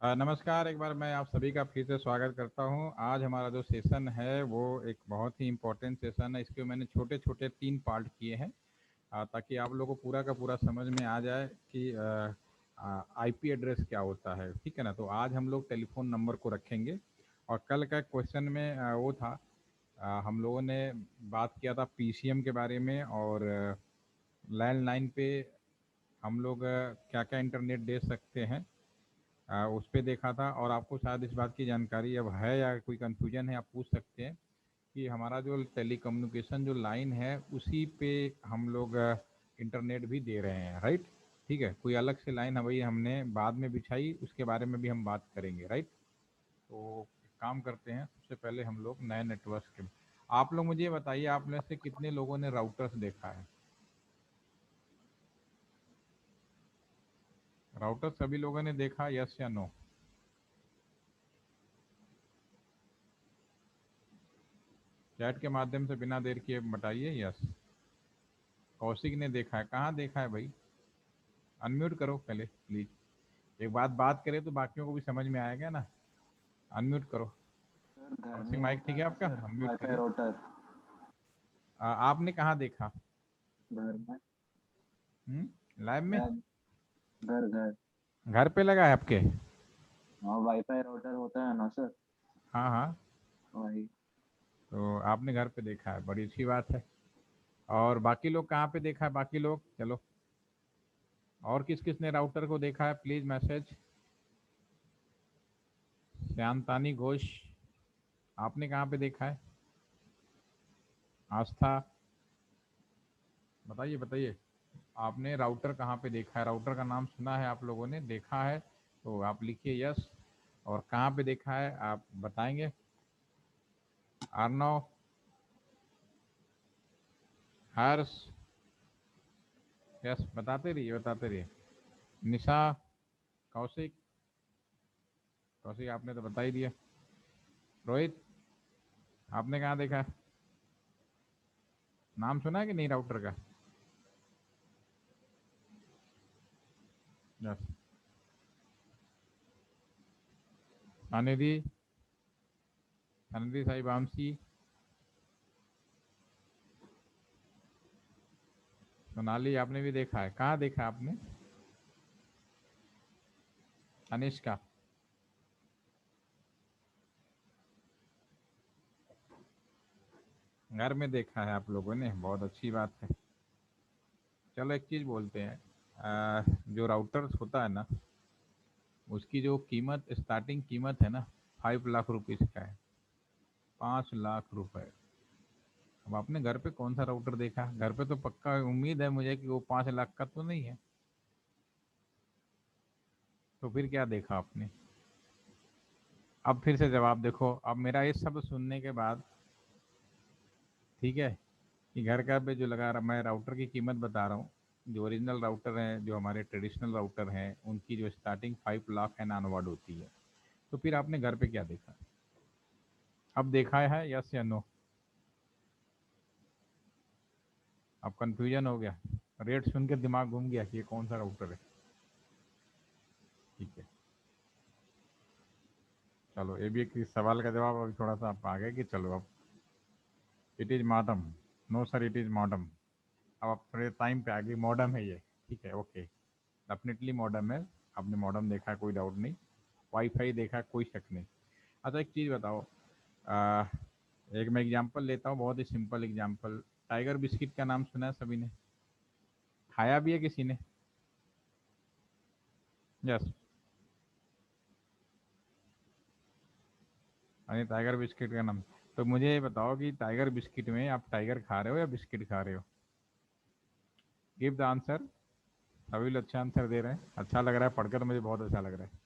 नमस्कार। एक बार मैं आप सभी का फिर से स्वागत करता हूं। आज हमारा जो सेशन है वो एक बहुत ही इम्पोर्टेंट सेशन है। इसके मैंने छोटे छोटे 3 पार्ट किए हैं ताकि आप लोगों को पूरा का पूरा समझ में आ जाए कि आईपी एड्रेस क्या होता है। ठीक है ना। तो आज हम लोग टेलीफोन नंबर को रखेंगे और कल का क्वेश्चन में वो था, हम लोगों ने बात किया था पीसीएम के बारे में और लैंडलाइन पे हम लोग क्या क्या इंटरनेट दे सकते हैं उस पे देखा था। और आपको शायद इस बात की जानकारी अब है या कोई कंफ्यूजन है, आप पूछ सकते हैं कि हमारा जो टेलीकम्युनिकेशन जो लाइन है उसी पे हम लोग इंटरनेट भी दे रहे हैं, राइट। ठीक है, कोई अलग से लाइन है भाई हमने बाद में बिछाई, उसके बारे में भी हम बात करेंगे, राइट। तो एक काम करते हैं, सबसे पहले हम लोग नए नेटवर्क के, आप लोग मुझे ये बताइए आप में से कितने लोगों ने राउटर्स देखा है। राउटर सभी लोगों ने देखा, यस या नो। चैट के माध्यम से बिना देर किए बताइए यस। कौशिक ने देखा है, कहाँ देखा है भाई। अनम्यूट करो पहले प्लीज। एक बात करे तो बाकियों को भी समझ में आएगा ना। अनम्यूट करो। सर घर कौशिक में माइक होता ठीक है है ना आपका, सर, अनम्यूट वाईफाई करिए। राउटर। आपने कहाँ देखा। घर में। लैब में। लैब। घर घर। घर पे लगा है आपके। हाँ, वाईफाई राउटर होता है ना सर। हाँ हाँ। वही। तो आपने घर पे देखा है, बड़ी अच्छी बात है। और बाकी लोग कहाँ पे देखा है, बाकी लोग चलो। और किस किस ने राउटर को देखा है प्लीज मैसेज। श्यामतानी घोष, आपने कहाँ पे देखा है। आस्था, बताइए बताइए, आपने राउटर कहाँ पे देखा है। राउटर का नाम सुना है आप लोगों ने, देखा है तो आप लिखिए यस। और कहाँ पे देखा है आप बताएंगे। अर्नव, हर्ष, यस बताते रहिए बताते रहिए। निशा, कौशिक, कौशिक आपने तो बता ही दिया। रोहित, आपने कहाँ देखा है? नाम सुना है कि नहीं राउटर का। यस। अनिधि, अनिधि साई वामसी, सोनाली आपने भी देखा है, कहाँ देखा आपने। अनिष्का, घर में देखा है आप लोगों ने, बहुत अच्छी बात है। चलो एक चीज़ बोलते हैं, जो राउटर्स होता है ना उसकी जो कीमत, स्टार्टिंग कीमत है ना 5 लाख रुपीज़ का है। 5 लाख रुपए। अब आपने घर पे कौन सा राउटर देखा, घर पे तो पक्का उम्मीद है मुझे कि वो 5 लाख का तो नहीं है। तो फिर क्या देखा आपने। अब फिर से जवाब देखो, अब मेरा ये सब सुनने के बाद, ठीक है, कि घर का पे जो लगा रहा, मैं राउटर की कीमत बता रहा हूँ। जो ओरिजिनल राउटर हैं, जो हमारे ट्रेडिशनल राउटर हैं, उनकी जो स्टार्टिंग 5 लाख एंड ऑनवर्ड होती है। तो फिर आपने घर पे क्या देखा। अब देखा है यस या नो। अब कंफ्यूजन हो गया, रेट सुन के दिमाग घूम गया कि ये कौन सा राउटर है। ठीक है, चलो ये भी एक सवाल का जवाब अभी थोड़ा सा आप आ गए कि चलो अब it is modem. No sir it is modem. अब आप थोड़े टाइम पे आ गई, मॉडम है ये। ठीक है, ओके, डेफिनेटली मॉडम है। आपने मॉडम देखा है, कोई डाउट नहीं। वाईफाई देखा है, कोई शक नहीं। अच्छा एक चीज़ बताओ, आ, एक मैं एग्जांपल लेता हूँ, बहुत ही सिंपल एग्जांपल। टाइगर बिस्किट का नाम सुना है सभी ने, खाया भी है किसी ने। यस। अरे टाइगर बिस्किट का नाम, तो मुझे ये बताओ कि टाइगर बिस्किट में आप टाइगर खा रहे हो या बिस्किट खा रहे हो। Give the answer. सभी लोग अच्छा आंसर दे रहे हैं, अच्छा लग रहा है पढ़कर, तो मुझे बहुत अच्छा लग रहा है।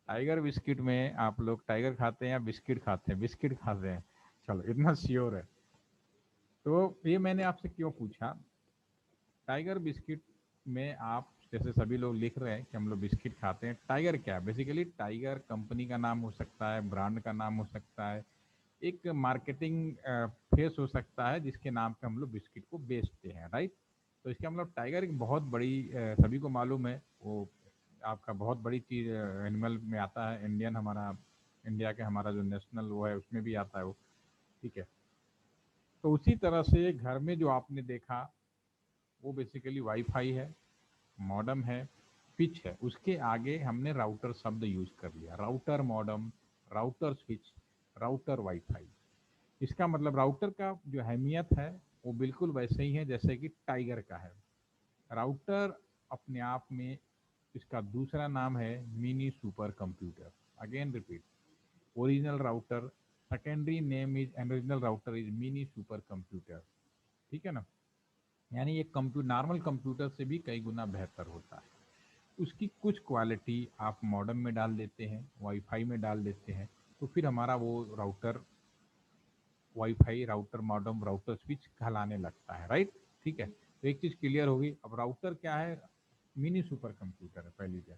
टाइगर बिस्किट में आप लोग टाइगर खाते हैं या बिस्किट खाते हैं। बिस्किट खाते हैं, चलो इतना श्योर है। तो ये मैंने आपसे क्यों पूछा, टाइगर बिस्किट में आप जैसे सभी लोग लिख रहे हैं कि हम लोग बिस्किट खाते हैं, टाइगर क्या है। बेसिकली टाइगर कंपनी का नाम हो सकता है, ब्रांड का नाम हो सकता है, एक मार्केटिंग फेस हो सकता है जिसके नाम पे हम लोग बिस्किट को बेचते हैं, राइट। तो इसका मतलब टाइगर एक बहुत बड़ी, सभी को मालूम है वो आपका बहुत बड़ी चीज़ एनिमल में आता है, इंडियन हमारा, इंडिया के हमारा जो नेशनल वो है उसमें भी आता है वो, ठीक है। तो उसी तरह से घर में जो आपने देखा वो बेसिकली वाईफाई है, मॉडेम है, पिच है, उसके आगे हमने राउटर शब्द यूज कर लिया, router modem, router switch, router wifi. इसका मतलब राउटर का जो अहमियत है वो बिल्कुल वैसे ही है जैसे कि टाइगर का है। राउटर अपने आप में, इसका दूसरा नाम है mini super computer. Again repeat, original router, secondary name is original router is mini super computer, ठीक है ना। यानी ये कंप्यूटर नॉर्मल कंप्यूटर से भी कई गुना बेहतर होता है। उसकी कुछ क्वालिटी आप मॉडेम में डाल देते हैं, वाईफाई में डाल देते हैं, तो फिर हमारा वो router, wifi, router modem, router switch कहलाने लगता है, राइट। ठीक है, तो एक चीज़ क्लियर होगी। अब राउटर क्या है, मिनी सुपर कंप्यूटर है पहली चीज।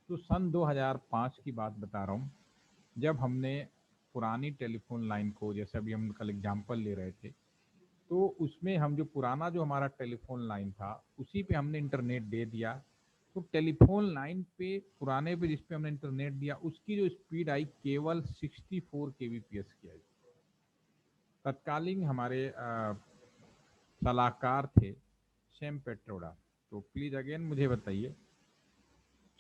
तो सन 2005 की बात बता रहा हूँ, जब हमने पुरानी टेलीफोन लाइन को, जैसे अभी हम कल एग्जाम्पल ले रहे थे, तो उसमें हम जो पुराना जो हमारा टेलीफोन लाइन था उसी पे हमने इंटरनेट दे दिया। तो टेलीफोन लाइन पे, पुराने पे जिस पे हमने इंटरनेट दिया, उसकी जो स्पीड आई केवल 64 kbps की आई। तत्कालीन हमारे सलाहकार थे सैम पेट्रोडा। तो प्लीज़ अगेन मुझे बताइए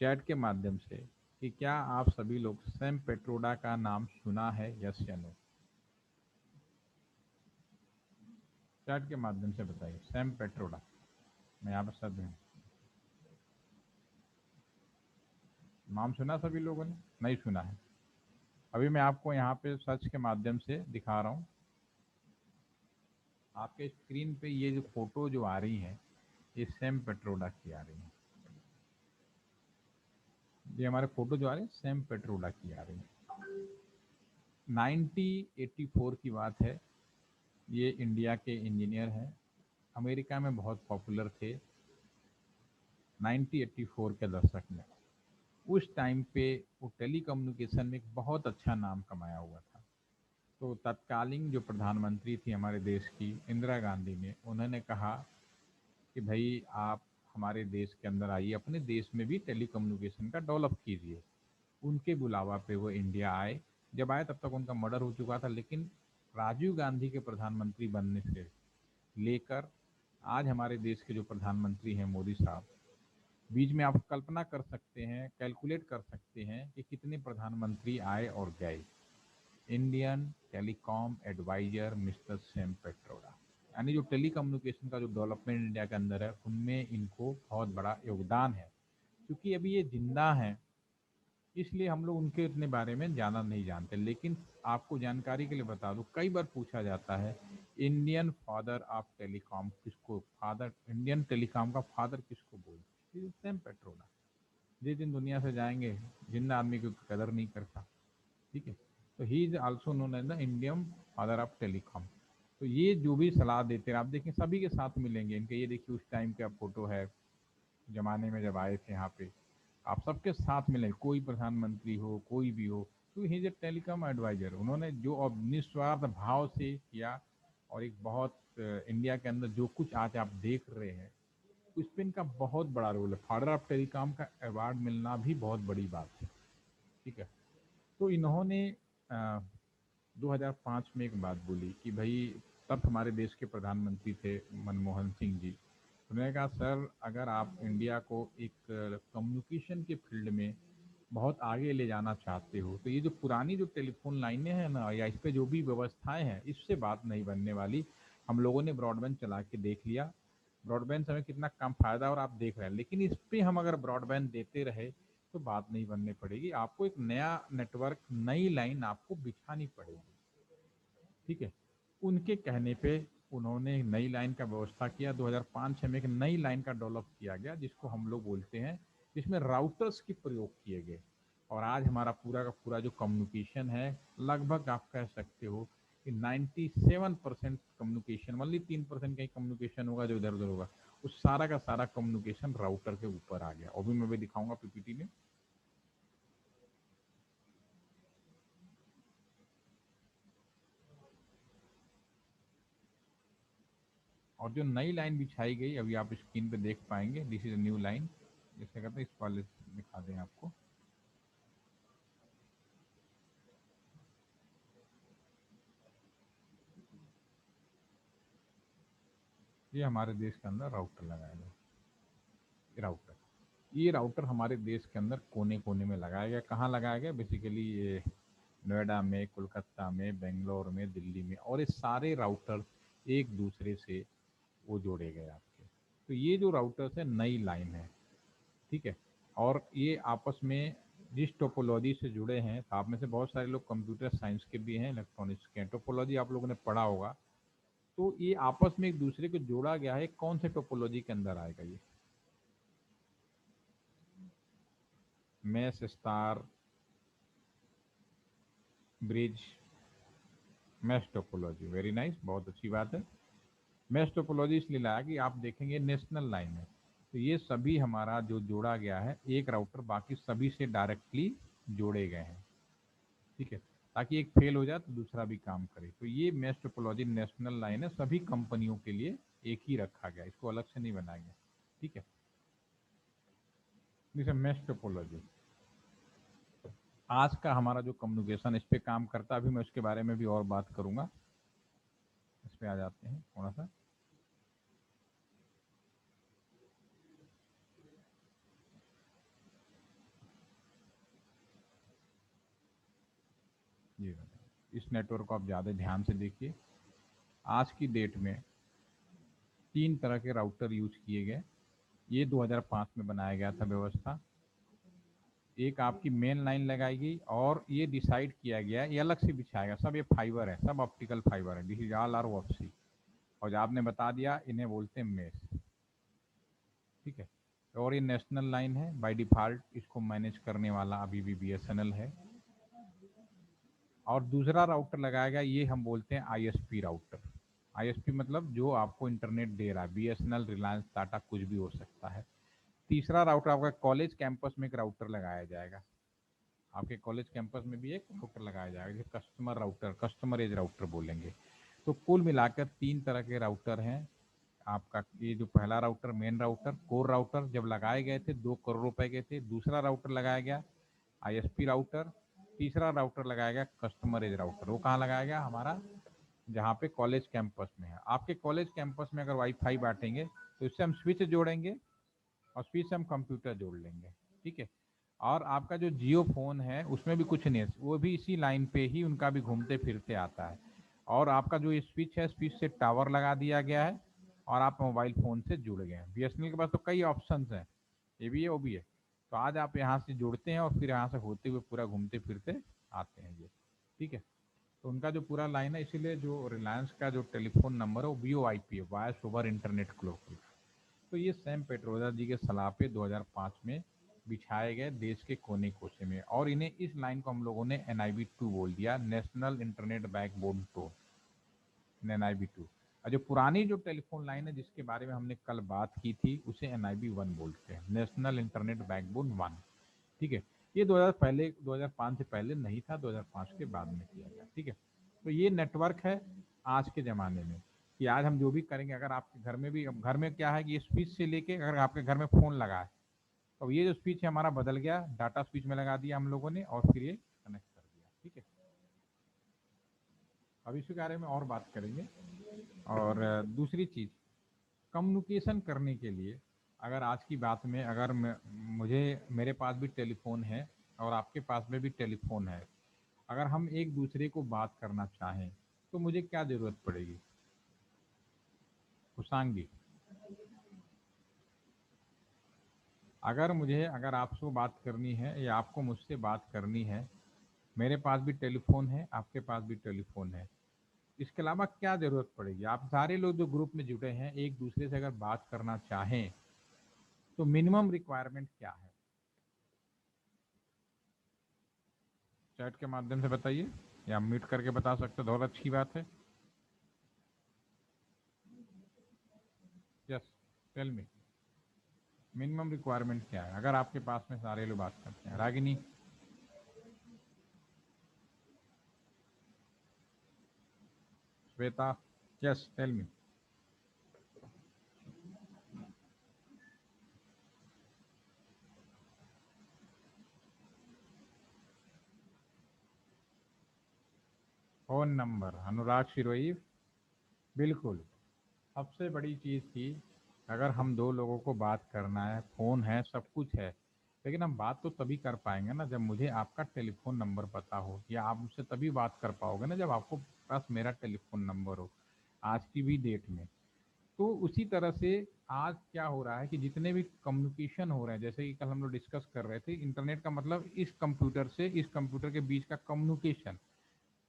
चैट के माध्यम से कि क्या आप सभी लोग सैम पेट्रोडा का नाम सुना है, यस या नो। चैट के माध्यम से बताइए, सैम पेट्रोडा। मैं यहाँ पर शब्द हूँ, नाम सुना सभी लोगों ने, नहीं सुना है। अभी मैं आपको यहाँ पे सर्च के माध्यम से दिखा रहा हूँ। आपके स्क्रीन पे ये जो फोटो जो आ रही है ये सैम पेट्रोडा की आ रही है। ये हमारे फोटो जो आ रही है सैम पेट्रोडा की आ रही है। 1984 की बात है। ये इंडिया के इंजीनियर हैं, अमेरिका में बहुत पॉपुलर थे 1984 के दशक में। उस टाइम पे वो टेली कम्युनिकेशन में एक बहुत अच्छा नाम कमाया हुआ था। तो तत्कालीन जो प्रधानमंत्री थी हमारे देश की, इंदिरा गांधी ने, उन्होंने कहा कि भाई आप हमारे देश के अंदर आइए, अपने देश में भी टेली कम्युनिकेशन का डेवलप कीजिए। उनके बुलावा पे वो इंडिया आए। जब आए तब तक उनका मर्डर हो चुका था, लेकिन राजीव गांधी के प्रधानमंत्री बनने से लेकर आज हमारे देश के जो प्रधानमंत्री हैं मोदी साहब, बीच में आप कल्पना कर सकते हैं, कैलकुलेट कर सकते हैं कि कितने प्रधानमंत्री आए और गए। Indian telecom adviser mister Sam Pitroda, यानी जो टेली कम्युनिकेशन का जो डेवलपमेंट इंडिया के अंदर है उनमें इनको बहुत बड़ा योगदान है। क्योंकि अभी ये जिंदा हैं इसलिए हम लोग उनके इतने बारे में ज़्यादा नहीं जानते। लेकिन आपको जानकारी के लिए बता दूं, कई बार पूछा जाता है इंडियन फादर ऑफ टेलीकॉम किसको, फादर इंडियन टेलीकॉम का फादर किसको बोलते हैं, सैम पेट्रोडा। जिस दिन दुनिया से जाएंगे, जिंदा आदमी की कदर नहीं करता, ठीक है। तो he is also known as the Indian father of telecom. तो ये जो भी सलाह देते हैं आप देखें सभी के साथ मिलेंगे इनके। ये देखिए उस टाइम का फोटो है, जमाने में जब आए थे यहाँ पे, आप सबके साथ मिले, कोई प्रधानमंत्री हो कोई भी हो, तो he is a telecom adviser. उन्होंने जो अब निस्वार्थ भाव से किया, और एक बहुत इंडिया के अंदर जो कुछ आज आप देख रहे हैं उस पर इनका बहुत बड़ा रोल है। फादर ऑफ टेलीकॉम का अवार्ड मिलना भी बहुत बड़ी बात है, ठीक है। तो इन्होंने 2005 में एक बात बोली कि भाई, तब हमारे देश के प्रधानमंत्री थे मनमोहन सिंह जी। उन्होंने कहा सर, अगर आप इंडिया को एक कम्युनिकेशन के फील्ड में बहुत आगे ले जाना चाहते हो तो ये जो पुरानी जो टेलीफोन लाइनें हैं ना, या इस पे जो भी व्यवस्थाएं हैं, इससे बात नहीं बनने वाली। हम लोगों ने ब्रॉडबैंड चला के देख लिया, ब्रॉडबैंड से हमें कितना कम फायदा और आप देख रहे हैं, लेकिन इस पे हम अगर ब्रॉडबैंड देते रहे तो बात नहीं बनने पड़ेगी। आपको एक नया नेटवर्क, नई लाइन आपको बिछानी पड़ेगी, ठीक है। उनके कहने पे उन्होंने नई लाइन का व्यवस्था किया। 2005-6 में एक नई लाइन का डेवलप किया गया जिसको हम लोग बोलते हैं, जिसमें राउटर्स के प्रयोग किए गए। और आज हमारा पूरा का पूरा जो कम्युनिकेशन है, लगभग आप कह सकते हो कि 97% कम्युनिकेशन, ओनली 3% का ही कम्युनिकेशन होगा जो इधर उधर होगा, उस सारा का सारा कम्युनिकेशन राउटर के ऊपर आ गया। और भी मैं भी दिखाऊंगा पीपीटी में। और जो नई लाइन बिछाई गई अभी आप स्क्रीन पे देख पाएंगे, दिस इज न्यू लाइन। जैसे करते इस वाले दिखा दें आपको। ये हमारे देश के अंदर राउटर लगाया गया। ये राउटर हमारे देश के अंदर कोने कोने में लगाया गया। कहाँ लगाया गया? बेसिकली ये नोएडा में, कोलकाता में, बेंगलोर में, दिल्ली में, और ये सारे राउटर एक दूसरे से वो जोड़े गए आपके। तो ये जो राउटर्स है नई लाइन है, ठीक है। और ये आपस में जिस टोपोलॉजी से जुड़े हैं, तो आप में से बहुत सारे लोग कंप्यूटर साइंस के भी हैं, इलेक्ट्रॉनिक्स के हैं, टोपोलॉजी आप लोगों ने पढ़ा होगा। तो ये आपस में एक दूसरे को जोड़ा गया है। कौन से टोपोलॉजी के अंदर आएगा ये? Mesh star bridge mesh topology. Very nice, बहुत अच्छी बात है। मैश टोपोलॉजी इसलिए लाया कि आप देखेंगे नेशनल लाइन है, तो ये सभी हमारा जो जोड़ा गया है, एक राउटर बाकी सभी से डायरेक्टली जोड़े गए हैं, ठीक है, ताकि एक फेल हो जाए तो दूसरा भी काम करे। तो ये मैश टोपोलॉजी नेशनल लाइन है, सभी कंपनियों के लिए एक ही रखा गया, इसको अलग से नहीं बनाया गया, ठीक है। जैसे मैश टोपोलॉजी आज का हमारा जो कम्युनिकेशन इस पे काम करता है, अभी मैं उसके बारे में भी और बात करूंगा। इस पे आ जाते हैं थोड़ा सा। ये इस नेटवर्क को आप ज़्यादा ध्यान से देखिए। आज की डेट में 3 तरह के राउटर यूज किए गए। ये 2005 में बनाया गया था व्यवस्था। एक आपकी मेन लाइन लगाई गई और ये डिसाइड किया गया, ये अलग से बिछाएगा, सब ये फाइबर है, सब ऑप्टिकल फाइबर है, दिस इज ऑल आर ऑफसी। और जो आपने बता दिया, इन्हें बोलते हैं मेश, ठीक है। और ये नेशनल लाइन है, बाय डिफॉल्ट इसको मैनेज करने वाला अभी भी बीएसएनएल है। और दूसरा राउटर लगाया गया, ये हम बोलते हैं आईएसपी राउटर। आईएसपी मतलब जो आपको इंटरनेट दे रहा है, बीएसएनएल, रिलायंस, टाटा, कुछ भी हो सकता है। तीसरा राउटर आपका कॉलेज कैंपस में एक राउटर लगाया जाएगा। आपके कॉलेज कैंपस में भी एक राउटर लगाया जाएगा, जिसे customer router, customer edge router बोलेंगे। तो कुल मिलाकर 3 तरह के राउटर हैं आपका। ये जो पहला router, main router, core router, जब लगाए गए थे 2 करोड़ रुपए के थे। दूसरा राउटर लगाया गया आईएसपी राउटर। तीसरा राउटर लगाया गया कस्टमर एज राउटर। वो कहाँ लगाया गया? हमारा जहाँ पे कॉलेज कैंपस में है। आपके कॉलेज कैंपस में अगर वाईफाई बांटेंगे तो इससे हम स्विच जोड़ेंगे और स्विच से हम कंप्यूटर जोड़ लेंगे, ठीक है। और आपका जो जियो फोन है उसमें भी कुछ नहीं है, वो भी इसी लाइन पे ही उनका भी घूमते फिरते आता है। और आपका जो ये स्विच है, स्विच से टावर लगा दिया गया है और आप मोबाइल फ़ोन से जुड़ गए हैं। बीएसएनएल के पास तो कई ऑप्शंस हैं, ये भी है वो भी है। तो आज आप यहाँ से जुड़ते हैं और फिर यहाँ से होते हुए पूरा घूमते फिरते आते हैं ये, ठीक है। तो उनका जो पूरा लाइन है, इसीलिए जो रिलायंस का जो टेलीफोन नंबर है वो वीओआईपी है, वॉइस ओवर इंटरनेट ग्लोबल। तो ये सैम पेट्रोजा जी के सलाह पे 2005 में बिछाए गए देश के कोने कोने में, और इन्हें, इस लाइन को हम लोगों ने NIB 2 बोल दिया, नेशनल इंटरनेट बैकबोन 2, NIB 2। और जो पुरानी जो टेलीफोन लाइन है जिसके बारे में हमने कल बात की थी, उसे NIB 1 बोलते हैं, नेशनल इंटरनेट बैकबोन 1, ठीक है। ये 2005 से पहले नहीं था, 2005 के बाद में किया गया, ठीक है। तो ये नेटवर्क है आज के ज़माने में, कि आज हम जो भी करेंगे, अगर आपके घर में भी, अब घर में क्या है कि ये स्विच से लेके, अगर आपके घर में फ़ोन लगा है तो ये जो स्विच है हमारा बदल गया, डाटा स्विच में लगा दिया हम लोगों ने और फिर ये कनेक्ट कर दिया, ठीक है। अब इसी बारे में और बात करेंगे। और दूसरी चीज़, कम्युनिकेशन करने के लिए, अगर आज की बात में, अगर मुझे, मेरे पास भी टेलीफोन है और आपके पास में भी टेलीफोन है, अगर हम एक दूसरे को बात करना चाहें तो मुझे क्या ज़रूरत पड़ेगी? कुशांगी, अगर आपसे बात करनी है या आपको मुझसे बात करनी है, मेरे पास भी टेलीफोन है, आपके पास भी टेलीफोन है, इसके अलावा क्या ज़रूरत पड़ेगी? आप सारे लोग जो ग्रुप में जुड़े हैं, एक दूसरे से अगर बात करना चाहें तो मिनिमम रिक्वायरमेंट क्या है? चैट के माध्यम से बताइए, या म्यूट करके बता सकते हो, बहुत अच्छी बात है। Yes, tell me, minimum requirement क्या है अगर आपके पास में सारे लोग बात करते हैं? Ragini, Shweta, yes tell me. Phone number, Anurag Shiroi, बिल्कुल। सबसे बड़ी चीज़ थी, अगर हम दो लोगों को बात करना है, फ़ोन है, सब कुछ है, लेकिन हम बात तो तभी कर पाएंगे ना जब मुझे आपका टेलीफोन नंबर पता हो, या आप मुझसे तभी बात कर पाओगे ना जब आपको पास मेरा टेलीफोन नंबर हो, आज की भी डेट में। तो उसी तरह से आज क्या हो रहा है कि जितने भी कम्युनिकेशन हो रहे हैं, जैसे कि कल हम लोग डिस्कस कर रहे थे, इंटरनेट का मतलब इस कंप्यूटर से इस कंप्यूटर के बीच का कम्युनिकेशन।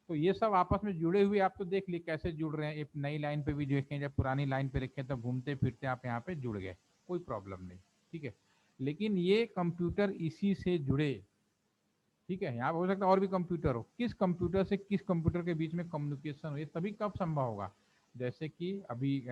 तो ये सब आपस में जुड़े हुए, आप तो देख लिए कैसे जुड़ रहे हैं, एक नई लाइन पे भी देखें, जब पुरानी लाइन पे रखें तो घूमते फिरते आप यहाँ पे जुड़ गए, कोई प्रॉब्लम नहीं। ठीक है, लेकिन ये कंप्यूटर इसी से जुड़े। ठीक है, यहाँ हो सकता है और भी कंप्यूटर हो, किस कंप्यूटर से किस कंप्यूटर के बीच में कम्युनिकेशन हो, ये तभी कब संभव होगा। जैसे कि अभी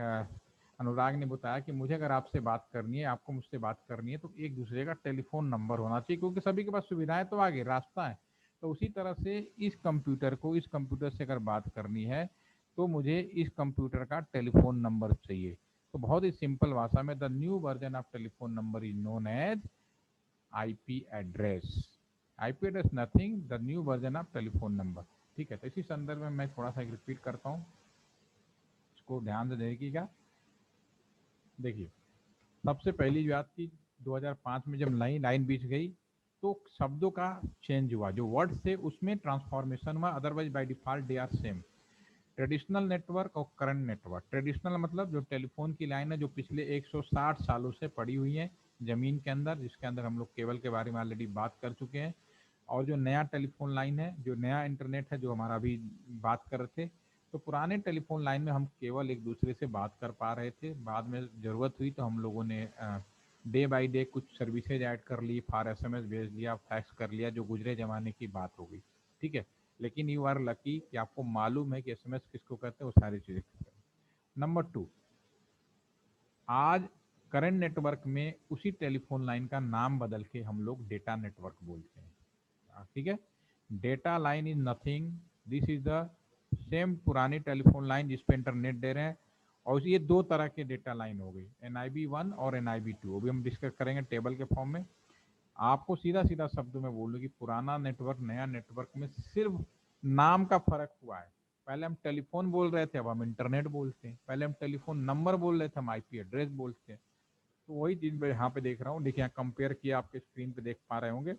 अनुराग ने बताया कि मुझे अगर आपसे बात करनी है, आपको मुझसे बात करनी है, तो एक दूसरे का टेलीफोन नंबर होना चाहिए, क्योंकि सभी के पास सुविधाएं तो आगे रास्ता है। तो उसी तरह से इस कंप्यूटर को इस कंप्यूटर से अगर बात करनी है, तो मुझे इस कंप्यूटर का टेलीफोन नंबर चाहिए। तो बहुत ही सिंपल भाषा में, the new version of telephone number is known as IP address. IP address nothing, the new version of telephone number. ठीक है, तो इसी संदर्भ में मैं थोड़ा सा रिपीट करता हूँ, इसको ध्यान से देखिएगा। देखिए, सबसे पहली बात की 2005 में जब नई लाइन बीच गई, तो शब्दों का चेंज हुआ, जो वर्ड थे उसमें ट्रांसफॉर्मेशन हुआ, otherwise by default they are same. Traditional network और करंट नेटवर्क। ट्रेडिशनल मतलब जो टेलीफोन की लाइन है, जो पिछले 160 सालों से पड़ी हुई है जमीन के अंदर, जिसके अंदर हम लोग केबल के बारे में ऑलरेडी बात कर चुके हैं। और जो नया टेलीफोन लाइन है, जो नया इंटरनेट है, जो हमारा अभी बात कर रहे थे, तो पुराने टेलीफोन लाइन में हम केवल एक दूसरे से बात कर पा रहे थे, बाद में ज़रूरत हुई तो हम लोगों ने डे बाई डे कुछ सर्विसेज ऐड कर ली, फार एसएमएस भेज दिया, फैक्स कर लिया, जो गुजरे ज़माने की बात हो गई। ठीक है, लेकिन यू आर लकी कि आपको मालूम है कि एसएमएस किसको कहते हैं, वो सारी चीज़ें कहते हैं। नंबर टू, आज करंट नेटवर्क में उसी टेलीफोन लाइन का नाम बदल के हम लोग डेटा नेटवर्क बोलते हैं। ठीक है, data line is nothing, this is the same पुरानी टेलीफोन लाइन जिस पे इंटरनेट दे रहे हैं। और ये दो तरह के डेटा लाइन हो गई, NIB 1 और NIB 2, अभी हम डिस्कस करेंगे टेबल के फॉर्म में। आपको सीधा सीधा शब्दों में बोलूँ कि पुराना नेटवर्क नया नेटवर्क में सिर्फ नाम का फर्क हुआ है। पहले हम टेलीफोन बोल रहे थे, अब हम इंटरनेट बोलते हैं। पहले हम टेलीफोन नंबर बोल रहे थे, हम आईपी एड्रेस बोलते हैं। तो वही चीज़ मैं यहाँ पे देख रहा हूँ, देखिए यहाँ कंपेयर किया, आपके स्क्रीन पे देख पा रहे होंगे।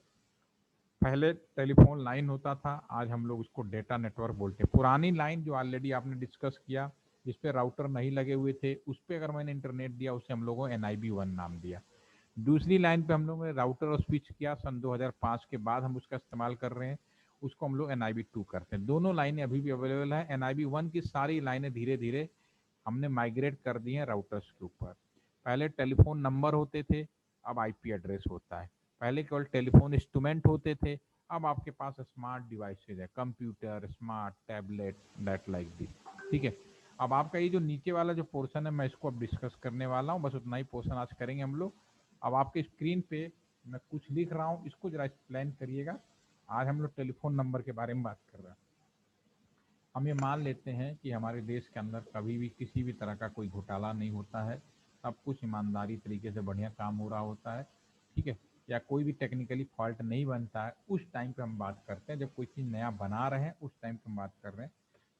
पहले टेलीफोन लाइन होता था, आज हम लोग उसको डेटा नेटवर्क बोलते हैं। पुरानी लाइन जो ऑलरेडी आपने डिस्कस किया, जिस पे राउटर नहीं लगे हुए थे, उस पर अगर मैंने इंटरनेट दिया, उसे हम लोगों ने NIB 1 नाम दिया। दूसरी लाइन पे हम लोगों ने राउटर और स्विच किया, सन 2005 के बाद हम उसका इस्तेमाल कर रहे हैं, उसको हम लोग NIB 2 करते हैं। दोनों लाइनें अभी भी अवेलेबल है। NIB 1 की सारी लाइनें धीरे धीरे हमने माइग्रेट कर दी हैं राउटर्स के ऊपर। पहले टेलीफोन नंबर होते थे, अब आईपी एड्रेस होता है। पहले केवल टेलीफोन इंस्ट्रूमेंट होते थे, अब आपके पास स्मार्ट डिवाइसेज है, computer, smart tablet, that like this. ठीक है, अब आपका ये जो नीचे वाला जो पोर्शन है, मैं इसको अब डिस्कस करने वाला हूँ, बस उतना ही पोर्शन आज करेंगे हम लोग। अब आपके स्क्रीन पे मैं कुछ लिख रहा हूँ, इसको जरा एक्सप्लेन करिएगा। आज हम लोग टेलीफोन नंबर के बारे में बात कर रहे हैं। हम ये मान लेते हैं कि हमारे देश के अंदर कभी भी किसी भी तरह का कोई घोटाला नहीं होता है, सब कुछ ईमानदारी तरीके से बढ़िया काम हो रहा होता है। ठीक है, या कोई भी टेक्निकली फॉल्ट नहीं बनता है, उस टाइम पे हम बात करते हैं। जब कोई चीज़ नया बना रहे हैं, उस टाइम पे हम बात कर रहे हैं।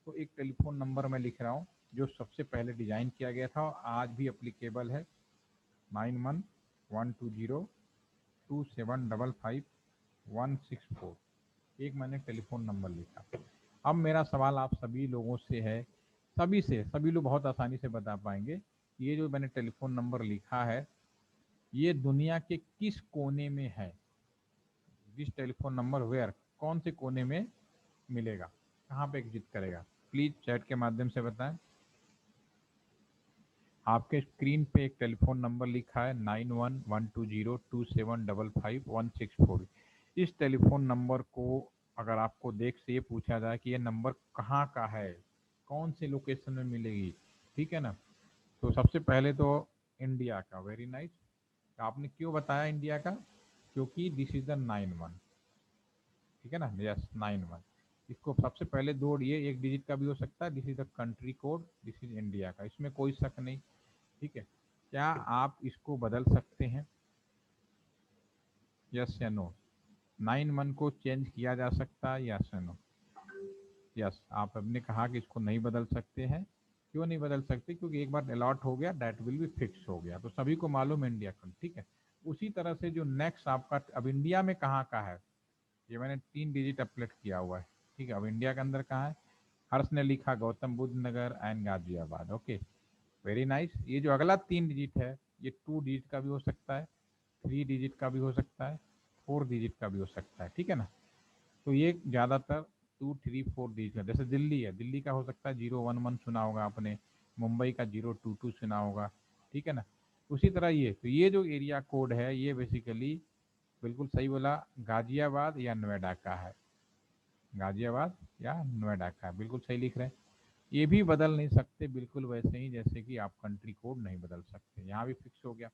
तो एक टेलीफोन नंबर मैं लिख रहा हूँ, जो सबसे पहले डिजाइन किया गया था और आज भी अप्लीकेबल है, 911202755164। एक मैंने टेलीफोन नंबर लिखा। अब मेरा सवाल आप सभी लोगों से है, सभी लोग बहुत आसानी से बता पाएंगे, ये जो मैंने टेलीफोन नंबर लिखा है, ये दुनिया के किस कोने में है। दिस टेलीफोन नंबर वेयर, कौन से कोने में मिलेगा, कहाँ पे एग्जिट करेगा, प्लीज चैट के माध्यम से बताएं। आपके स्क्रीन पे एक टेलीफोन नंबर लिखा है 911202755164। इस टेलीफोन नंबर को अगर आपको देख से ये पूछा जाए कि ये नंबर कहाँ का है, कौन से लोकेशन में मिलेगी, ठीक है ना, तो सबसे पहले तो इंडिया का, वेरी नाइस। आपने क्यों बताया इंडिया का, क्योंकि दिस इज द 91, ठीक है ना, यस 91। इसको सबसे पहले दो, ये एक डिजिट का भी हो सकता है, this is the country code, this is India का, इसमें कोई शक नहीं। ठीक है, क्या आप इसको बदल सकते हैं, यस या नो। 91 को चेंज किया जा सकता है, यस या नो। यस, आपने कहा कि इसको नहीं बदल सकते हैं। क्यों नहीं बदल सकते? क्योंकि एक बार अलॉट हो गया, दैट विल बी फिक्स हो गया, तो सभी को मालूम है इंडिया का, ठीक है। उसी तरह से जो नेक्स्ट आपका, अब इंडिया में कहाँ का है, ये मैंने 3 डिजिट अपडेट किया हुआ है, ठीक है। अब इंडिया के अंदर कहाँ है, हर्ष ने लिखा Gautam Buddh Nagar and Ghaziabad, okay, very nice. ये जो अगला 3 डिजिट है, ये 2 डिजिट का भी हो सकता है, 3 डिजिट का भी हो सकता है, 4 डिजिट का भी हो सकता है, ठीक है ना। तो ये ज़्यादातर 2, 3, 4 डिजिट का, जैसे दिल्ली है, दिल्ली का हो सकता है 011 सुना होगा आपने, मुंबई का 022 सुना होगा, ठीक है ना। उसी तरह ये, तो ये जो एरिया कोड है ये बेसिकली, बिल्कुल सही बोला, गाजियाबाद या नोएडा का है, गाजियाबाद या नोएडा का है, बिल्कुल सही लिख रहे हैं। ये भी बदल नहीं सकते, बिल्कुल वैसे ही जैसे कि आप कंट्री कोड नहीं बदल सकते, यहाँ भी फिक्स हो गया,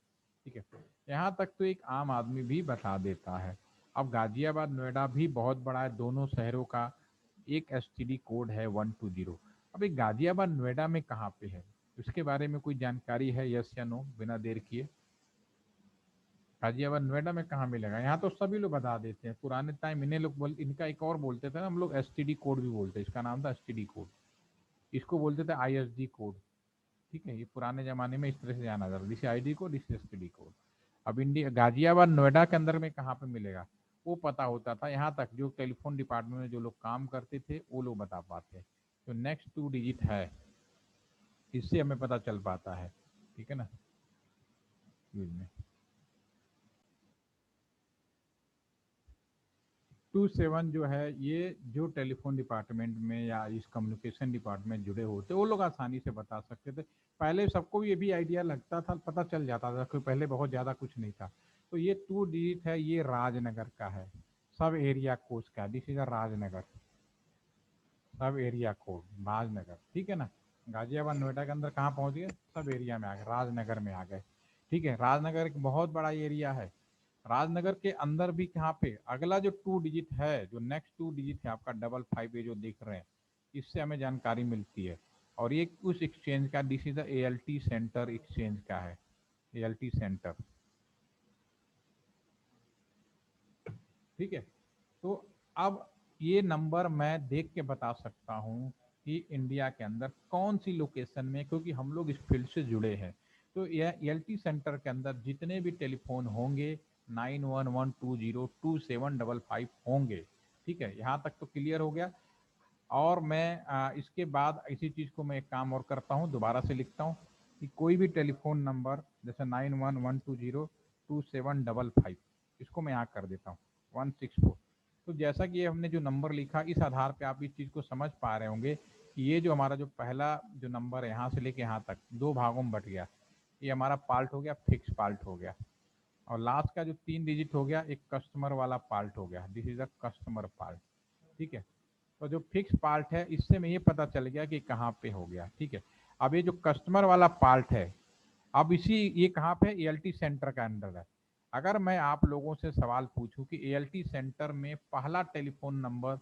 ठीक है। यहाँ तक तो एक आम आदमी भी बता देता है। अब गाजियाबाद नोएडा भी बहुत बड़ा है, दोनों शहरों का एक एसटीडी कोड है 120। अब एक गाजियाबाद नोएडा में कहाँ पे है, उसके बारे में कोई जानकारी है, यस या नो, बिना देर किए। गाजियाबाद नोएडा में कहाँ मिलेगा? यहाँ तो सभी लोग बता देते हैं, पुराने टाइम इन्हें लोग इनका एक और बोलते थे ना हम लोग, एसटीडी कोड भी बोलते हैं, इसका नाम था एसटीडी कोड, इसको बोलते थे आईएसडी कोड, ठीक है। ये पुराने जमाने में इस तरह से जाना जाता, this ID code, this STD code. अब इंडिया गाजियाबाद नोएडा के अंदर में कहाँ पे मिलेगा वो पता होता था, यहाँ तक जो टेलीफोन डिपार्टमेंट में जो लोग काम करते थे वो लोग बता पाते हैं। तो नेक्स्ट 2 डिजिट है, इससे हमें पता चल पाता है, ठीक है ना। 27 जो है, ये जो टेलीफोन डिपार्टमेंट में या इस कम्युनिकेशन डिपार्टमेंट जुड़े होते वो लोग आसानी से बता सकते थे। पहले सबको ये भी आइडिया लगता था, पता चल जाता था कि पहले बहुत ज़्यादा कुछ नहीं था। तो ये 2 डिजिट है, ये राजनगर का है, सब एरिया कोड का, दिस इज राजनगर, सब एरिया कोड राजनगर, ठीक है ना। गाजियाबाद नोएडा के अंदर कहाँ पहुँच गए, सब एरिया में आ गए, राजनगर में आ गए, ठीक है। राजनगर एक बहुत बड़ा एरिया है। राजनगर के अंदर भी कहाँ पे, अगला जो 2 डिजिट है, जो नेक्स्ट 2 डिजिट है आपका 55 ये जो दिख रहे हैं, इससे हमें जानकारी मिलती है। और ये उस एक्सचेंज का, this is ALT centre exchange का है, एएलटी सेंटर, ठीक है। तो अब ये नंबर मैं देख के बता सकता हूँ कि इंडिया के अंदर कौन सी लोकेशन में, क्योंकि हम लोग इस फील्ड से जुड़े हैं। तो यह एएलटी सेंटर के अंदर जितने भी टेलीफोन होंगे 9112027555 होंगे, ठीक है। यहाँ तक तो क्लियर हो गया। और मैं इसके बाद इसी चीज़ को मैं एक काम और करता हूँ, दोबारा से लिखता हूँ कि कोई भी टेलीफोन नंबर जैसे 9112022755, इसको मैं यहाँ कर देता हूँ 164। तो जैसा कि ये हमने जो नंबर लिखा, इस आधार पे आप इस चीज़ को समझ पा रहे होंगे कि ये जो हमारा जो पहला जो नंबर है यहाँ से लेके यहाँ तक 2 भागों में बट गया, ये हमारा पार्ट हो गया, फिक्स पार्ट हो गया। और लास्ट का जो 3 डिजिट हो गया, एक कस्टमर वाला पार्ट हो गया, this is a customer part, ठीक है। तो जो फिक्स पार्ट है, इससे मैं ये पता चल गया कि कहाँ पे हो गया, ठीक है। अब ये जो कस्टमर वाला पार्ट है, अब इसी ये कहाँ पे, एएलटी सेंटर का अंडर है। अगर मैं आप लोगों से सवाल पूछूं कि एएलटी सेंटर में पहला टेलीफोन नंबर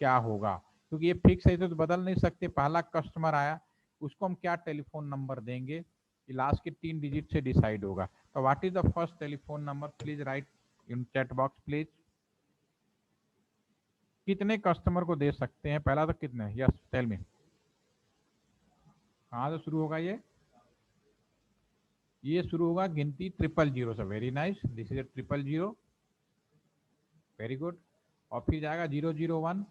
क्या होगा, क्योंकि ये फिक्स है तो बदल नहीं सकते, पहला कस्टमर आया उसको हम क्या टेलीफोन नंबर देंगे, लास्ट के 3 डिजिट से डिसाइड होगा। तो what is the first telephone number, please right in chat box please. कितने कस्टमर को दे सकते हैं, पहला तो कितने, यस टेल मी, कहाँ से शुरू होगा ये शुरू होगा गिनती 000 से, very nice, this is 000, very good. और फिर जाएगा 001,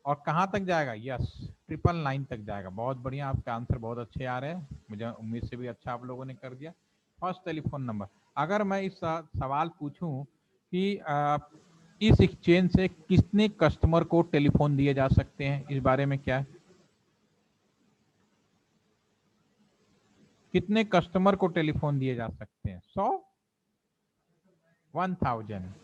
और कहाँ तक जाएगा, यस 999 तक जाएगा, बहुत बढ़िया, आपका आंसर बहुत अच्छे आ रहे हैं, मुझे उम्मीद से भी अच्छा आप लोगों ने कर दिया। फर्स्ट टेलीफोन नंबर, अगर मैं इस सवाल पूछूं कि इस एक्सचेंज से कितने कस्टमर को टेलीफोन दिए जा सकते हैं, इस बारे में क्या है, कितने कस्टमर को टेलीफोन दिए जा सकते हैं, 100, 1000,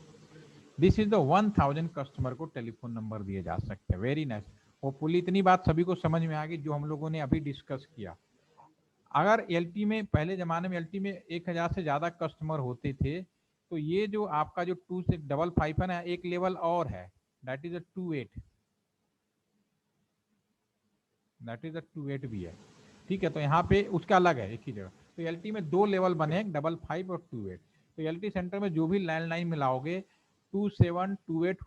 दिस इज द 1000 कस्टमर को टेलीफोन नंबर दिए जा सकते हैं, वेरी नाइस। होपफुली इतनी बात सभी को समझ में आ गई जो हम लोगों ने अभी डिस्कस किया। अगर एलटी में, पहले जमाने में एलटी में 1000 से ज्यादा कस्टमर होते थे, तो ये जो आपका जो 255 है ना, एक लेवल और है, that is a 28, that is a 28 भी है, ठीक है। तो यहाँ पे उसका अलग है, एक ही जगह। तो एलटी में 2 लेवल बने हैं, 55 और 28। तो एलटी सेंटर में जो भी लैंडलाइन मिलाओगे 2728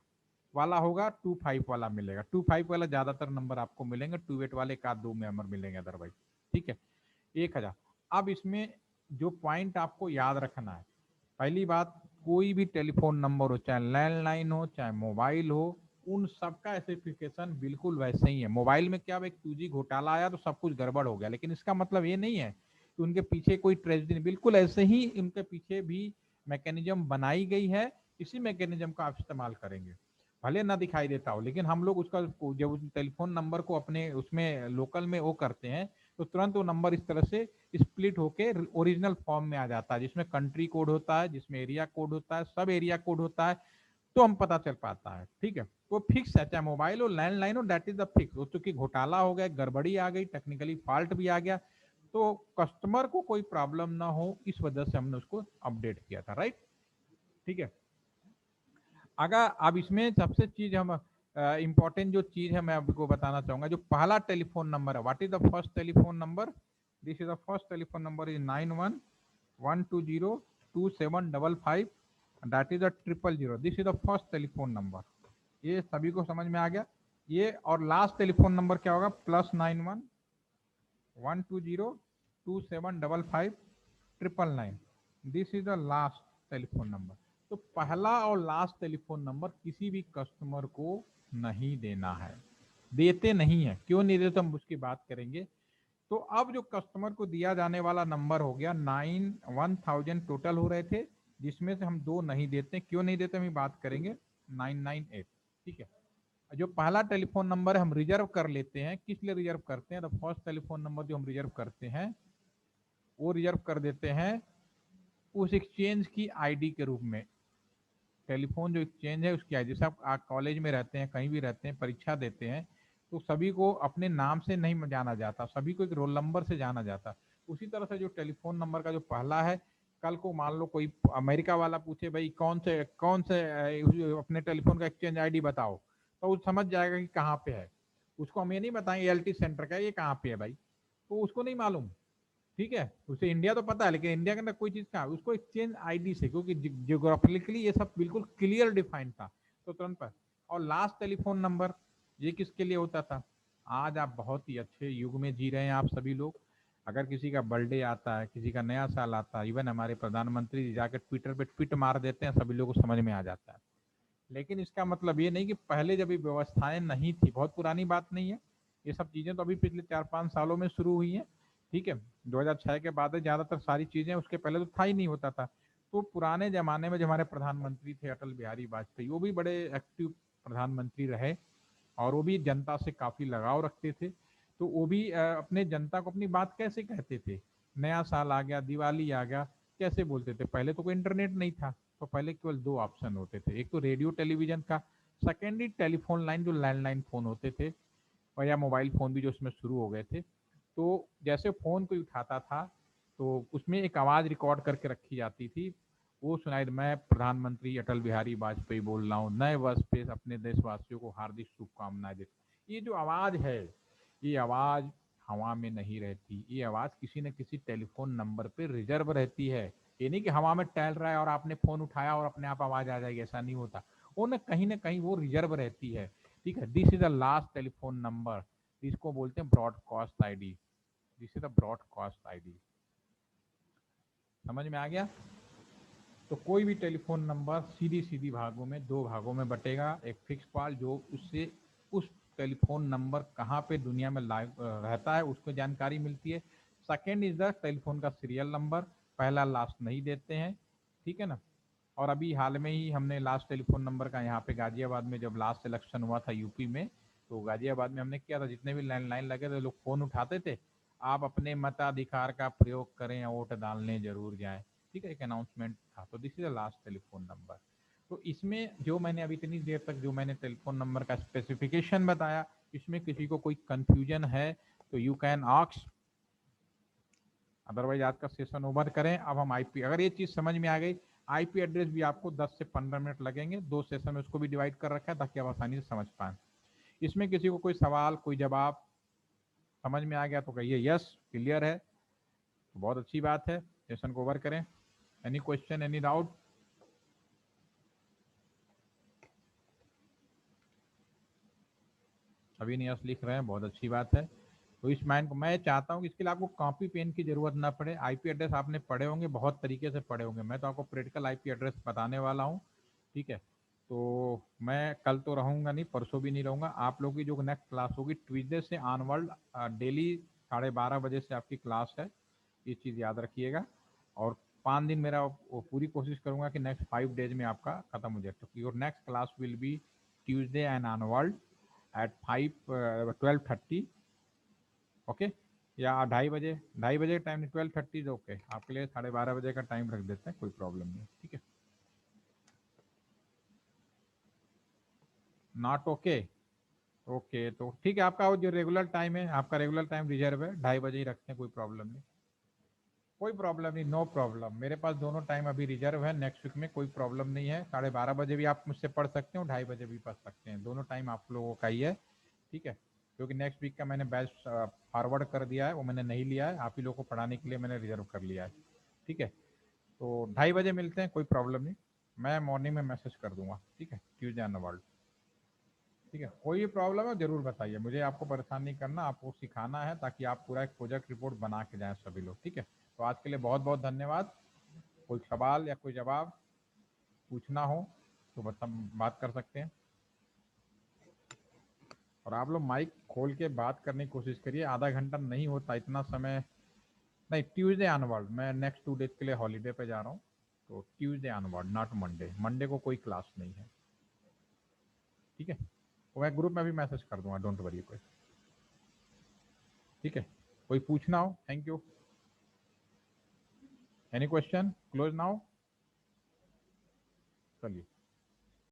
वाला होगा 25 वाला मिलेगा। 25 वाला ज्यादातर नंबर आपको मिलेंगे, 28 वाले का 2 नंबर मिलेंगे अदरवाइज। ठीक है, 1000। अब इसमें जो पॉइंट आपको याद रखना है, पहली बात, कोई भी टेलीफोन नंबर हो, चाहे लैंडलाइन हो चाहे मोबाइल हो, उन सबका स्पेसिफिकेशन बिल्कुल वैसे ही है। मोबाइल में क्या, एक 2G घोटाला आया तो सब कुछ गड़बड़ हो गया, लेकिन इसका मतलब ये नहीं है कि उनके पीछे कोई ट्रेजेडी, बिल्कुल ऐसे ही उनके पीछे भी मैकेनिज्म बनाई गई है। इसी मैकेनिज्म का आप इस्तेमाल करेंगे, भले ना दिखाई देता हो, लेकिन हम लोग उसका जब उस टेलीफोन नंबर को अपने उसमें लोकल में वो करते हैं, तो तुरंत वो नंबर इस तरह से स्प्लिट होके ओरिजिनल फॉर्म में आ जाता है, जिसमें कंट्री कोड होता है, जिसमें एरिया कोड होता है, सब एरिया कोड होता है, तो हम पता चल पाता है। ठीक है, तो फिक्स है, चाहे मोबाइल हो लैंडलाइन हो, दैट इज द फिक्स। वो चूंकि घोटाला हो गया, गड़बड़ी आ गई, टेक्निकली फॉल्ट भी आ गया, तो कस्टमर को कोई प्रॉब्लम ना हो, इस वजह से हमने उसको अपडेट किया था। राइट, ठीक है। अगर अब इसमें सबसे चीज हम इंपॉर्टेंट जो चीज है मैं आपको बताना चाहूंगा, जो पहला टेलीफोन नंबर है, what is the first telephone number, this is the first telephone number is 9112027555, that is the 000, this is the first telephone number. ये सभी को समझ में आ गया। ये और लास्ट टेलीफोन नंबर क्या होगा, +9112027555, this is the last telephone number. तो पहला और लास्ट टेलीफोन नंबर किसी भी कस्टमर को नहीं देना है, देते नहीं है। क्यों नहीं देते, हम उसकी बात करेंगे। तो अब जो कस्टमर को दिया जाने वाला नंबर हो गया 1000 टोटल हो रहे थे, जिसमें से हम 2 नहीं देते। क्यों नहीं देते, हम बात करेंगे। 998। ठीक है, जो पहला टेलीफोन नंबर हम रिजर्व कर लेते हैं, किस लिए रिजर्व करते हैं, तो फर्स्ट टेलीफोन नंबर जो हम रिजर्व करते हैं, वो रिजर्व कर देते हैं उस एक्सचेंज की आईडी के रूप में। टेलीफोन जो एक्सचेंज है उसकी आईडी, जैसे आप कॉलेज में रहते हैं, कहीं भी रहते हैं, परीक्षा देते हैं, तो सभी को अपने नाम से नहीं जाना जाता, सभी को एक रोल नंबर से जाना जाता। उसी तरह से जो टेलीफोन नंबर का जो पहला है, कल को मान लो कोई अमेरिका वाला पूछे, भाई कौन से अपने टेलीफोन का एक्सचेंज आईडी बताओ, तो वो समझ जाएगा कि कहाँ पे है। उसको हम ये नहीं बताएंगे एलटी सेंटर का ये कहाँ पे है भाई, तो उसको नहीं मालूम। ठीक है, उसे इंडिया तो पता है, लेकिन इंडिया के अंदर कोई चीज कहाँ, उसको एक्सचेंज आईडी से, क्योंकि जियोग्राफिकली ये सब बिल्कुल क्लियर डिफाइंड था, तो तुरंत पर। और लास्ट टेलीफोन नंबर, ये किसके लिए होता था, आज आप बहुत ही अच्छे युग में जी रहे हैं आप सभी लोग। अगर किसी का बर्थडे आता है, किसी का नया साल आता है, इवन हमारे प्रधानमंत्री जी जाकर ट्विटर पे ट्वीट मार देते हैं, सभी लोगों को समझ में आ जाता है। लेकिन इसका मतलब ये नहीं कि पहले जब ये व्यवस्थाएं नहीं थी, बहुत पुरानी बात नहीं है, ये सब चीजें तो अभी पिछले 4-5 सालों में शुरू हुई हैं। ठीक है, 2006 के बाद ज्यादातर सारी चीजें, उसके पहले तो था ही नहीं होता था। तो पुराने जमाने में जो हमारे प्रधानमंत्री थे अटल बिहारी वाजपेयी, वो भी बड़े एक्टिव प्रधानमंत्री रहे, और वो भी जनता से काफी लगाव रखते थे। तो वो भी अपने जनता को अपनी बात कैसे कहते थे, नया साल आ गया, दिवाली आ गया, कैसे बोलते थे। पहले तो कोई इंटरनेट नहीं था, तो पहले केवल 2 ऑप्शन होते थे, एक तो रेडियो टेलीविजन का, सेकेंडली टेलीफोन लाइन जो लैंडलाइन फोन होते थे, और या मोबाइल फ़ोन भी जो उसमें शुरू हो गए थे। तो जैसे फ़ोन कोई उठाता था, तो उसमें एक आवाज़ रिकॉर्ड करके रखी जाती थी, वो सुनाई, मैं प्रधानमंत्री अटल बिहारी वाजपेयी बोल रहा हूँ, नए वर्ष पे अपने देशवासियों को हार्दिक शुभकामनाएं देता। ये जो आवाज़ है, ये आवाज़ हवा में नहीं रहती, ये आवाज़ किसी न किसी टेलीफोन नंबर पे रिजर्व रहती है। ये नहीं कि हवा में टहल रहा है और आपने फ़ोन उठाया और अपने आप आवाज़ आ जाएगी, ऐसा नहीं होता। वो न कहीं वो रिजर्व रहती है। ठीक है, this is the last telephone number, इसको बोलते हैं broadcast ID, this is the broadcast ID. समझ में आ गया। तो कोई भी टेलीफोन नंबर सीधी सीधी भागों में, 2 भागों में बटेगा, एक फिक्स कॉल जो उससे उस टेलीफोन नंबर कहाँ पे दुनिया में लाइव रहता है उसको जानकारी मिलती है। सेकेंड इज द टेलीफोन का सीरियल नंबर, पहला लास्ट नहीं देते हैं। ठीक है ना। और अभी हाल में ही हमने लास्ट टेलीफोन नंबर का यहाँ पे गाजियाबाद में जब लास्ट इलेक्शन हुआ था यूपी में, तो गाजियाबाद में हमने किया था, जितने भी लैंडलाइन लगे थे लोग फ़ोन उठाते थे, आप अपने मताधिकार का प्रयोग करें, वोट डालने जरूर जाएं। ठीक है, एक अनाउंसमेंट था। तो this is the last telephone number. तो इसमें जो मैंने अभी इतनी देर तक जो मैंने टेलीफोन नंबर का स्पेसिफिकेशन बताया, इसमें किसी को कोई कंफ्यूजन है तो यू कैन आस्क, अदरवाइज आज का सेशन ओवर करें। अब हम आईपी, अगर ये चीज़ समझ में आ गई, आईपी एड्रेस भी आपको 10 से 15 मिनट लगेंगे, 2 सेशन में उसको भी डिवाइड कर रखा है ताकि आप आसानी से समझ पाएं। इसमें किसी को कोई सवाल, कोई जवाब समझ में आ गया तो कहिए यस, क्लियर है, तो बहुत अच्छी बात है, सेशन को ओवर करें। Any question, any doubt? सभी ने यस लिख रहे हैं, बहुत अच्छी बात है। तो इस माइंड को मैं चाहता हूँ कि इसके लिए आपको कॉपी पेन की जरूरत ना पड़े। आईपी एड्रेस आपने पढ़े होंगे, बहुत तरीके से पढ़े होंगे, मैं तो आपको प्रैक्टिकल आईपी एड्रेस बताने वाला हूँ, ठीक है। तो मैं कल तो रहूँगा नहीं, परसों भी नहीं रहूँगा। आप लोगों की जो नेक्स्ट क्लास होगी ट्यूजडे से ऑनवर्ड, डेली 12:30 बजे से आपकी क्लास है, ये चीज़ याद रखिएगा। और 5 दिन मेरा पूरी कोशिश करूंगा कि नेक्स्ट 5 डेज में आपका खत्म हो जाए। तो your next class will be Tuesday and onward at 12:30, okay. या 2:30 बजे, 2:30 का टाइम, 12:30 इज ओके आपके लिए। 12:30 बजे का टाइम रख देते हैं, कोई प्रॉब्लम नहीं, ठीक है। नॉट ओके, ओके तो ठीक है। आपका वो जो रेगुलर टाइम है, आपका रेगुलर टाइम रिजर्व है, 2:30 ही रखते हैं, कोई प्रॉब्लम नहीं, कोई प्रॉब्लम नहीं, नो प्रॉब्लम। मेरे पास दोनों टाइम अभी रिजर्व है नेक्स्ट वीक में, कोई प्रॉब्लम नहीं है। 12:30 बजे भी आप मुझसे पढ़ सकते हो, 2:30 बजे भी पढ़ सकते हैं, दोनों टाइम आप लोगों का ही है, ठीक है। क्योंकि नेक्स्ट वीक का मैंने बैच फॉरवर्ड कर दिया है, वो मैंने नहीं लिया है, आप ही लोगों को पढ़ाने के लिए मैंने रिजर्व कर लिया है, ठीक है। तो 2:30 बजे मिलते हैं, कोई प्रॉब्लम नहीं, मैं मॉर्निंग में मैसेज कर दूंगा, ठीक है, ट्यूजडे एंड वर्ल्ड, ठीक है। कोई प्रॉब्लम है जरूर बताइए मुझे, आपको परेशान नहीं करना, आपको सिखाना है ताकि आप पूरा एक प्रोजेक्ट रिपोर्ट बना के जाएं सभी लोग, ठीक है। तो आज के लिए बहुत बहुत धन्यवाद। कोई सवाल या कोई जवाब पूछना हो तो बता, बात कर सकते हैं। और आप लोग माइक खोल के बात करने की कोशिश करिए, आधा घंटा नहीं होता इतना समय। नहीं, ट्यूसडे ऑनवर्ड, मैं नेक्स्ट 2 डेज के लिए हॉलीडे पे जा रहा हूँ, तो Tuesday onward, not Monday. Monday को कोई क्लास नहीं है, ठीक है। तो मैं ग्रुप में भी मैसेज कर दूंगा, डोंट वरी कोई, ठीक है। कोई पूछना हो, thank you. Any question, close now, चलिए।